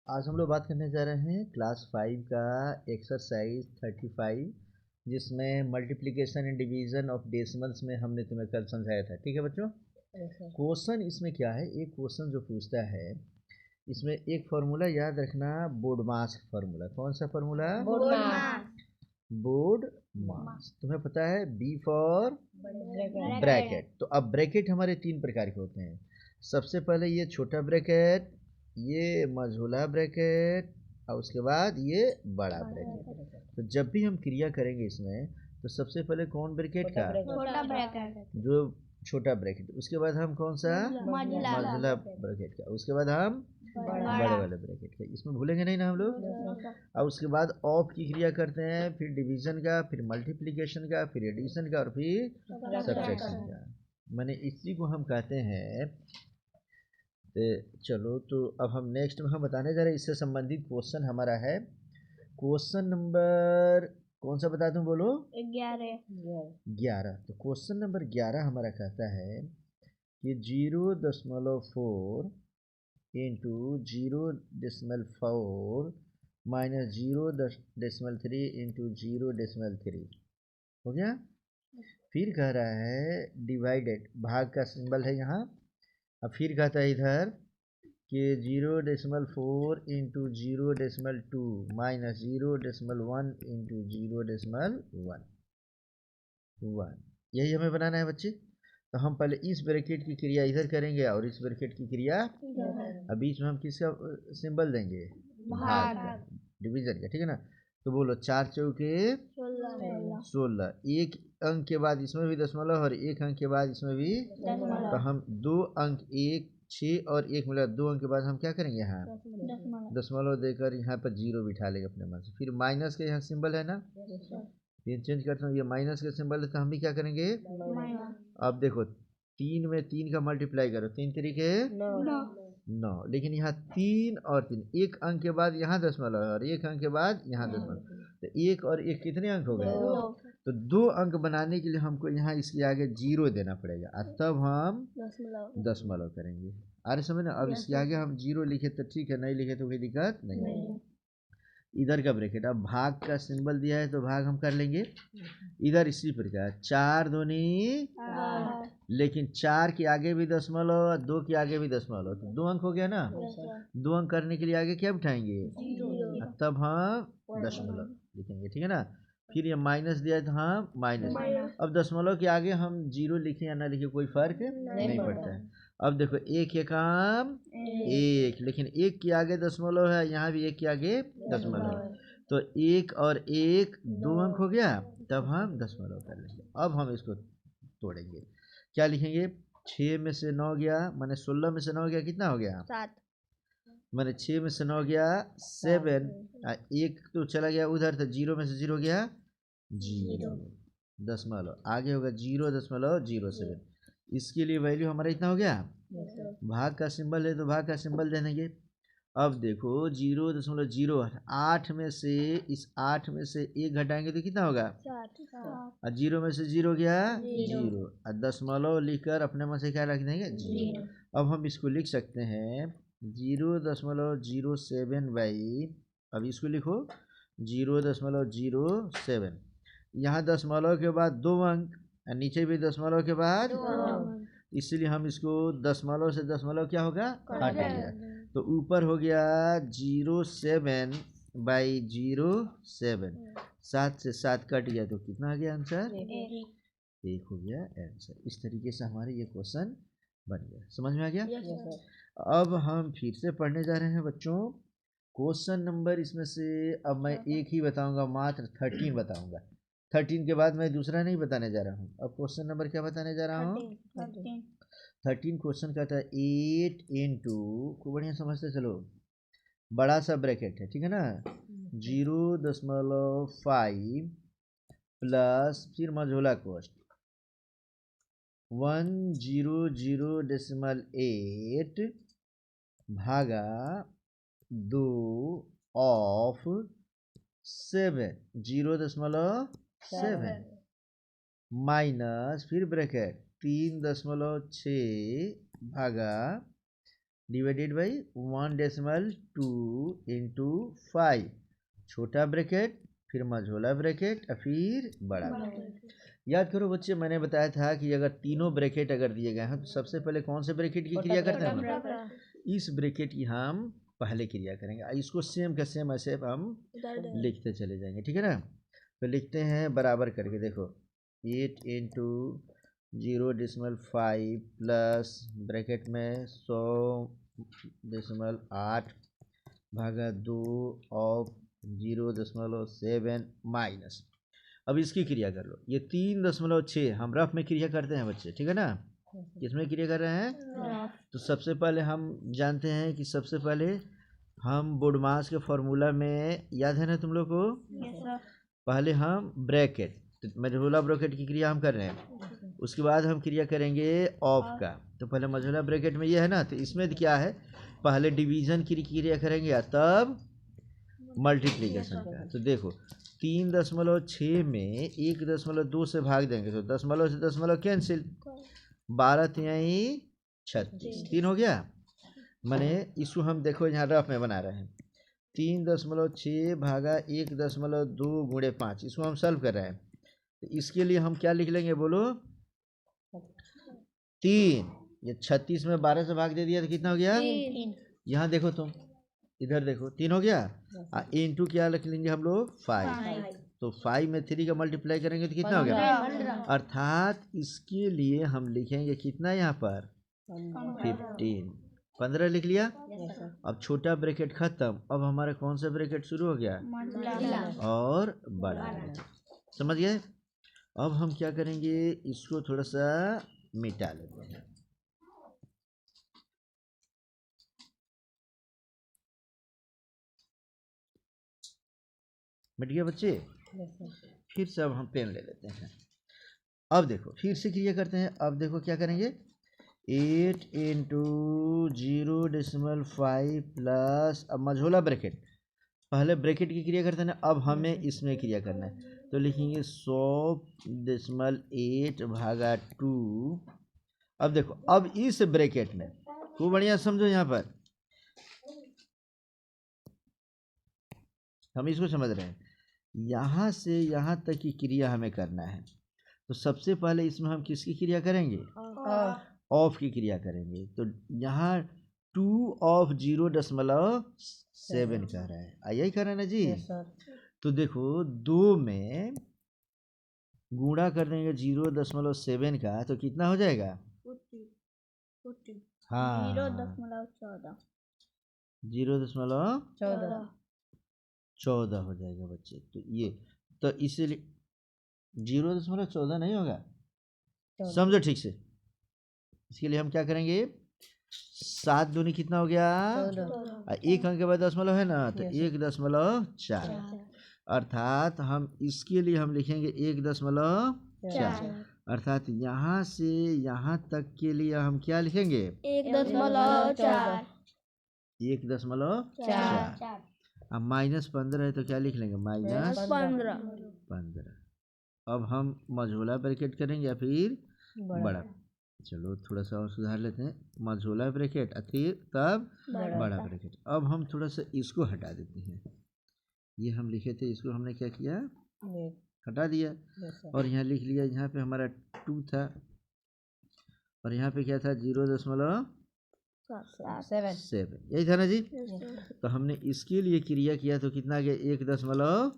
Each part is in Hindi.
आज हम लोग बात करने जा रहे हैं क्लास 5 का एक्सरसाइज 35, जिसमें multiplication and division of decimals में हमने तुम्हें कल समझाया था। ठीक है बच्चों। क्वेश्चन इसमें क्या है, एक क्वेश्चन जो पूछता है इसमें एक फार्मूला याद रखना, बोर्ड मास फार्मूला। कौन सा फार्मूला? बोर्ड मास। तुम्हें पता है बी फॉर ब्रैकेट। तो अब ब्रैकेट हमारे तीन प्रकार के होते हैं। सबसे पहले ये छोटा ब्रैकेट, ये मझोला ब्रैकेट, और उसके बाद ये बड़ा ब्रैकेट। तो जब भी हम क्रिया करेंगे इसमें, तो सबसे पहले कौन ब्रैकेट का? छोटा ब्रैकेट। जो छोटा ब्रैकेट। उसके बाद हम कौन सा? मझोला ब्रैकेट का। उसके बाद हम बड़े वाले ब्रैकेट का। इसमें भूलेंगे नहीं ना हम लोग। और उसके बाद ऑफ की क्रिया करते हैं, फिर डिवीजन का, फिर मल्टीप्लिकेशन का, फिर एडिशन का, और फिर सब्ट्रैक्शन का। माने इसी को हम कहते हैं। चलो, तो अब हम नेक्स्ट में हम बताने जा रहे हैं, इससे संबंधित क्वेश्चन हमारा है क्वेश्चन नंबर कौन सा बता दूं? बोलो। 11। तो क्वेश्चन नंबर 11 हमारा कहता है कि 0.4 इंटू 0.4 माइनस 0.3 इंटू 0.3 हो गया। फिर कह रहा है डिवाइडेड, भाग का सिंबल है यहाँ। अब फिर कहता है इधर कि 0.4 इंटू 0.2 माइनस 0.1 इंटू 0.1। यही हमें बनाना है बच्चे। तो हम पहले इस ब्रैकेट की क्रिया इधर करेंगे और इस ब्रैकेट की क्रिया अब बीच में हम किसका सिंबल देंगे? भाग का, डिवीजन का। ठीक है ना। तो बोलो 4 चौके 16। एक अंक के बाद इसमें भी दशमलव और एक अंक के बाद इसमें भी। तो हम 2 अंक 1 6 और 1 मिला 2 अंक के बाद हम क्या करेंगे? यहाँ दशमलव देकर यहाँ पर 0 बिठा लेंगे अपने मन से। फिर माइनस के यहाँ सिंबल है ना, फिर चेंज करता हूँ, ये माइनस का सिंबल है तो हम भी क्या करेंगे? अब देखो 3 में 3 का मल्टीप्लाई करो, 3 तरीके 9। लेकिन यहाँ 3 और 3, एक अंक के बाद यहाँ दशमलव है और एक अंक के बाद यहाँ दशमलव। तो एक और एक कितने अंक हो गए? तो 2 अंक बनाने के लिए हमको यहाँ इसके आगे 0 देना पड़ेगा और तब हम दशमलव करेंगे। आ रहे समझ ना। अब इसके आगे हम 0 लिखे तो ठीक है, नहीं लिखे तो कोई दिक्कत नहीं है। इधर का ब्रैकेट, अब भाग का सिंबल दिया है तो भाग हम कर लेंगे। इधर इसी प्रकार 4 दूनी, लेकिन 4 के आगे भी दशमलव, 2 के आगे भी दशमलव, तो 2 अंक हो गया ना। 2 अंक करने के लिए आगे क्या बिठाएंगे? तब हम दशमलव लिखेंगे। ठीक है ना। फिर ये माइनस दिया है तो हम माइनस। अब दशमलव के आगे हम 0 लिखें या ना लिखें कोई फर्क नहीं पड़ता है। अब देखो एक के काम एक, लेकिन एक के आगे दशमलव है, यहाँ भी एक के आगे दशमलव है। तो एक और एक 2 अंक हो गया, तब हम दशमलव कर लेंगे। अब हम इसको तोड़ेंगे, क्या लिखेंगे? 6 में से 9 गया, माने 16 में से 9 गया, कितना हो गया? 7। माने 6 में से 9 गया 7। एक तो चला गया उधर, तो 0 में से 0 गया 0 दशमलव, आगे होगा 0.07। इसके लिए वैल्यू हमारा इतना हो गया। भाग का सिंबल है तो भाग का सिंबल दे देंगे। अब देखो 0.08 में से, इस 8 में से 1 घटाएंगे तो कितना होगा? 7। 0 में से 0 गया 0, और दशमलव लिखकर अपने मन से क्या रख देंगे? 0। अब हम इसको लिख सकते हैं 0.07 बाई, अब इसको लिखो 0.07। यहाँ दशमलव के बाद 2 अंक और नीचे भी दशमलव के बाद, इसलिए हम इसको दशमलव से दशमलव क्या होगा? हट गया। तो ऊपर हो गया 07 बाई 07। 7 से 7 कट गया तो कितना आ गया आंसर? 1 हो गया आंसर। इस तरीके से हमारे ये क्वेश्चन बन गया। समझ में आ गया? अब हम फिर से पढ़ने जा रहे हैं बच्चों क्वेश्चन नंबर। इसमें से अब मैं एक ही बताऊंगा, मात्र 13 बताऊंगा। 13 के बाद मैं दूसरा नहीं बताने जा रहा हूँ। अब क्वेश्चन नंबर क्या बताने जा रहा हूँ? 13 क्वेश्चन कहता है 8 इंटू, खूब बढ़िया समझते चलो, बड़ा सा ब्रैकेट है, ठीक है ना, 0.5 प्लस फिर मझोला कोष्ट 100.8 भागा 2 ऑफ 7 0.7 माइनस फिर ब्रैकेट 3.6 भागा डिवाइडेड बाई 1.2 इंटू 5, छोटा ब्रैकेट फिर मझोला ब्रैकेट और फिर बड़ा ब्रैकेट। याद करो बच्चे, मैंने बताया था कि अगर तीनों ब्रैकेट अगर दिए गए हैं तो सबसे पहले कौन से ब्रैकेट की क्रिया करते हैं हम? इस ब्रैकेट की हम पहले क्रिया करेंगे। इसको सेम का सेम ऐसे हम लिखते चले जाएंगे, ठीक है ना। तो लिखते हैं बराबर करके, देखो 8 इंटू 0.5 प्लस ब्रैकेट में 100.8 भागा 2 ऑफ 0.7 माइनस। अब इसकी क्रिया कर लो, ये 3.6 हम रफ में क्रिया करते हैं बच्चे, ठीक है ना। किसमें क्रिया कर रहे हैं? तो सबसे पहले हम जानते हैं कि सबसे पहले हम बोडमास के फॉर्मूला में, याद है ना तुम लोग को? पहले हम ब्रैकेट, तो मझोला ब्रैकेट की क्रिया हम कर रहे हैं, उसके बाद हम क्रिया करेंगे ऑफ का। तो पहले मझोला ब्रैकेट में ये है ना, तो इसमें क्या है, पहले डिवीजन की क्रिया करेंगे तब मल्टीप्लीकेशन का। तो देखो 3.6 में 1.2 से भाग देंगे तो दशमलव से दशमलव कैंसिल, 12 तिहाई 36, 3 हो गया। माने इसको हम देखो यहाँ रफ में बना रहे हैं, 3.6 भागा 1.2 गुणे 5, इसको हम सॉल्व कर रहे हैं। तो इसके लिए हम क्या लिख लेंगे बोलो? 3, ये 36 में 12 से भाग दे दिया तो कितना हो गया? यहाँ देखो तुम, इधर देखो 3 हो गया। इंटू क्या लिख लेंगे हम लोग? 5। तो 5 में 3 का मल्टीप्लाई करेंगे तो कितना हो गया? अर्थात इसके लिए हम लिखेंगे कितना यहाँ पर? 15, 15 लिख लिया। अब छोटा ब्रैकेट खत्म, अब हमारा कौन सा ब्रैकेट शुरू हो गया? और बड़ा ब्रैकेट, समझ गए। अब हम क्या करेंगे, इसको थोड़ा सा मिटा लेते हैं। मिट गया बच्चे? फिर से अब हम पेन ले लेते हैं। अब देखो फिर से क्रिया करते हैं। अब देखो क्या करेंगे, 8 इंटू 0.5 प्लस, अब मझोला ब्रैकेट, पहले ब्रैकेट की क्रिया करते हैं ना, अब हमें इसमें क्रिया करना है। तो लिखेंगे 100.8 भागा 2। अब देखो, अब इस ब्रैकेट में खूब बढ़िया समझो, यहाँ पर हम इसको समझ रहे हैं, यहाँ से यहाँ तक की क्रिया हमें करना है। तो सबसे पहले इसमें हम किसकी क्रिया करेंगे? ऑफ की क्रिया करेंगे। तो यहाँ 2 ऑफ 0.7 कह रहा है, यही कह रहे हैं ना जी? तो देखो 2 में गुणा कर देंगे 0.7 का तो कितना हो जाएगा? हाँ 0.14 हो जाएगा बच्चे। तो ये तो इसीलिए 0.14 नहीं होगा, समझो ठीक से। इसके लिए हम क्या करेंगे, 7 दूनी कितना हो गया? एक अंक के बाद दशमलव है ना, तो 1.4, अर्थात हम इसके लिए हम लिखेंगे 1.4, अर्थात यहाँ से यहाँ तक के लिए हम क्या लिखेंगे? 1.4। 1.4। अब -15 है तो क्या लिख लेंगे? -15। अब हम मझोला ब्रैकेट करेंगे या फिर बड़ा? चलो थोड़ा सा और सुधार लेते हैं, मझोला ब्रैकेट फिर तब बड़ा ब्रैकेट। अब हम थोड़ा सा इसको हटा देते हैं, ये हम लिखे थे इसको हमने क्या किया, हटा दिया। और यहाँ लिख लिया, यहाँ पे हमारा 2 था और यहाँ पे क्या था? 0.7, यही था ना जी? तो हमने इसके लिए क्रिया किया तो कितना गया? 1.4।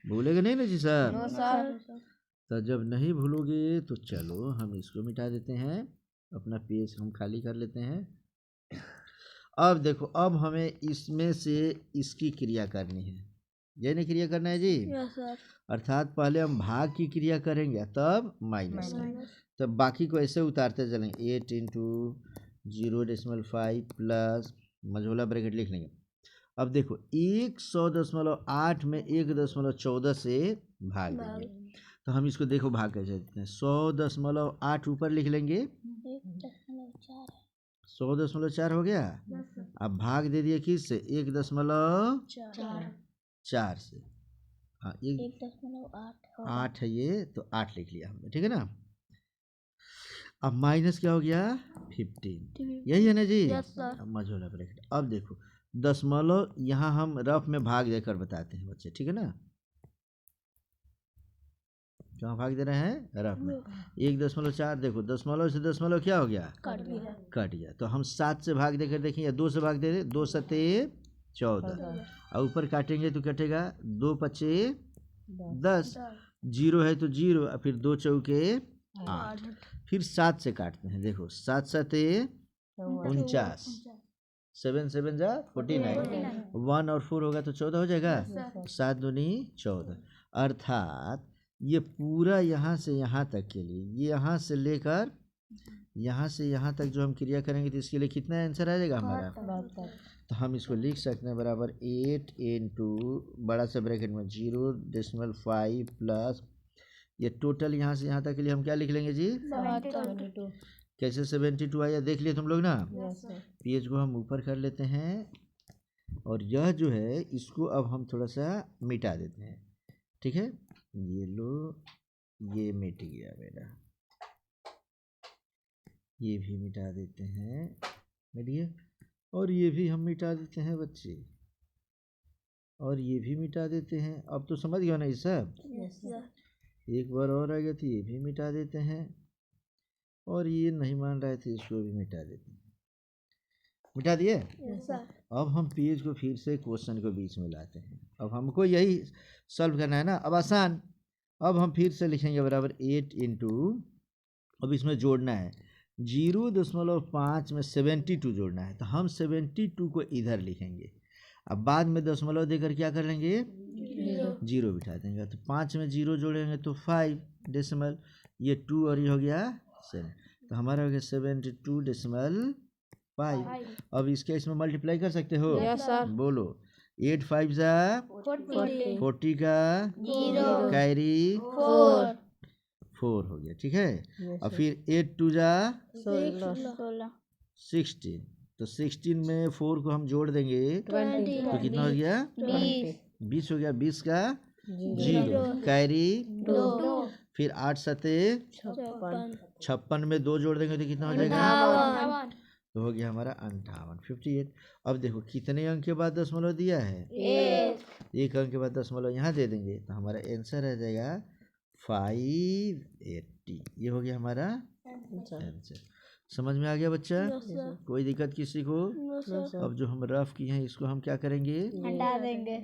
भूलेगा नहीं ना जी सर? तो जब नहीं भूलोगे तो चलो हम इसको मिटा देते हैं, अपना पेज हम खाली कर लेते हैं। अब देखो, अब हमें इसमें से इसकी क्रिया करनी है, ये नहीं क्रिया करना है जी? अर्थात पहले हम भाग की क्रिया करेंगे तब माइनस का, तब बाकी को ऐसे उतारते चलेंगे। 8 इंटू 0.5 प्लस मझोला ब्रैकेट लिख लेंगे। अब देखो 100.8 में 1.14 से भाग देंगे, तो हम इसको देखो भाग कैसे देते हैं। 100.8 ऊपर लिख लेंगे, 100.4 हो गया। अब भाग दे दिए किस से? 1.4 से। हाँ 1.8 है ये, तो 8 लिख लिया हमने, ठीक है ना। अब माइनस क्या हो गया 15, यही है ना जी। Yes sir. अब मझोला ब्रैकेट। अब देखो दशमलव यहाँ हम रफ में भाग देकर बताते हैं बच्चे, ठीक है ना। कहाँ भाग दे रहे हैं रफ में। 1.4 देखो दशमलव से दशमलव क्या हो गया कट गया। तो हम 7 से भाग देकर देखें या 2 से भाग दे रहे, 2 सते 14 और ऊपर काटेंगे तो कटेगा 2 पचे 10, जीरो है तो 0, फिर 2 चौके 8, फिर 7 से काटते हैं। देखो 7 सते 49, 7 7 जा 49, 1 और 4 होगा तो 14 हो जाएगा, 7 दूनी 14। अर्थात ये पूरा यहाँ से यहाँ तक के लिए, ये यहाँ से लेकर यहाँ से यहाँ तक जो हम क्रिया करेंगे तो इसके लिए कितना आंसर आ जाएगा हमारा। तो हम इसको लिख सकते हैं बराबर 8 इंटू बड़ा सा ब्रैकेट में 0.5 प्लस ये टोटल यहाँ से यहाँ तक के लिए हम क्या लिख लेंगे जी 72। कैसे 72 आया देख लिए तुम लोग ना। पेज को हम ऊपर कर लेते हैं और यह जो है इसको अब हम थोड़ा सा मिटा देते हैं, ठीक है। ये लो ये मिट गया मेरा, ये भी मिटा देते हैं, मिट गया। और ये भी हम मिटा देते हैं बच्चे, और ये भी मिटा देते हैं। अब तो समझ गया ना ये सब। एक बार और आ गया तो ये भी मिटा देते हैं, और ये नहीं मान रहे थे इसको भी मिटा देते हैं। मिटा दिए। अब हम पेज को फिर से क्वेश्चन को बीच में लाते हैं। अब हमको यही सॉल्व करना है ना, अब आसान। अब हम फिर से लिखेंगे बराबर 8 इंटू, अब इसमें जोड़ना है 0.5 में 72 जोड़ना है, तो हम 72 को इधर लिखेंगे। अब बाद में दशमलव देकर क्या कर लेंगे 0 बिठा देंगे। तो 5 में 0 जोड़ेंगे तो 5 डेसिमल, ये 2 और ये हो गया 7, तो हमारा हो गया 72.5। अब इसके इसमें मल्टीप्लाई कर सकते हो। Yes sir. बोलो 8 5 जा 40 का 0 कैरी 4 हो गया, ठीक है। और फिर 8 2 जा 16, तो 16 में 4 को हम जोड़ देंगे तो कितना हो गया 20 हो गया। 20 का 0 कैरी 2 फिर 8 सते 56 में 2 जोड़ देंगे तो कितना हो जाएगा, तो हो गया हमारा 58 58। अब देखो कितने अंक के बाद दशमलव दिया है, एक अंक के बाद दशमलव यहाँ दे देंगे तो हमारा आंसर आ जाएगा 580। ये हो गया हमारा आंसर। समझ में आ गया बच्चा, कोई दिक्कत किसी को। अब जो हम रफ किए हैं इसको हम क्या करेंगे हटा देंगे।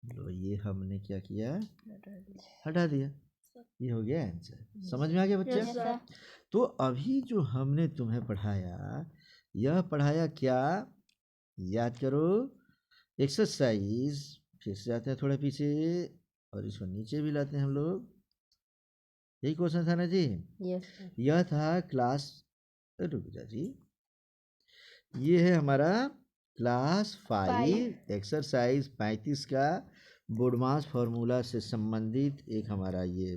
लो ये हमने क्या किया हटा दिया, ये हो गया आंसर। समझ में आ गया बच्चा। तो अभी जो हमने तुम्हें पढ़ाया, यह पढ़ाया क्या याद करो, एक्सरसाइज। फिर से आते हैं थोड़ा पीछे और इसको नीचे भी लाते हैं हम लोग। यही क्वेश्चन था ना जी। यह था क्लास, रुक जा जी, ये है हमारा क्लास 5 एक्सरसाइज 35 का बोडमास फार्मूला से संबंधित एक हमारा ये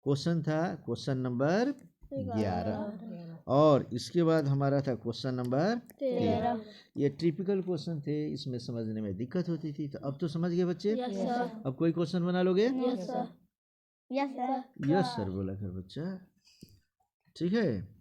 क्वेश्चन था, क्वेश्चन नंबर 11। और इसके बाद हमारा था क्वेश्चन नंबर 13। ये टिपिकल क्वेश्चन थे, इसमें समझने में दिक्कत होती थी। तो अब तो समझ गए बच्चे। अब कोई क्वेश्चन बना लोगे। यस सर बोला कर बच्चा, ठीक है।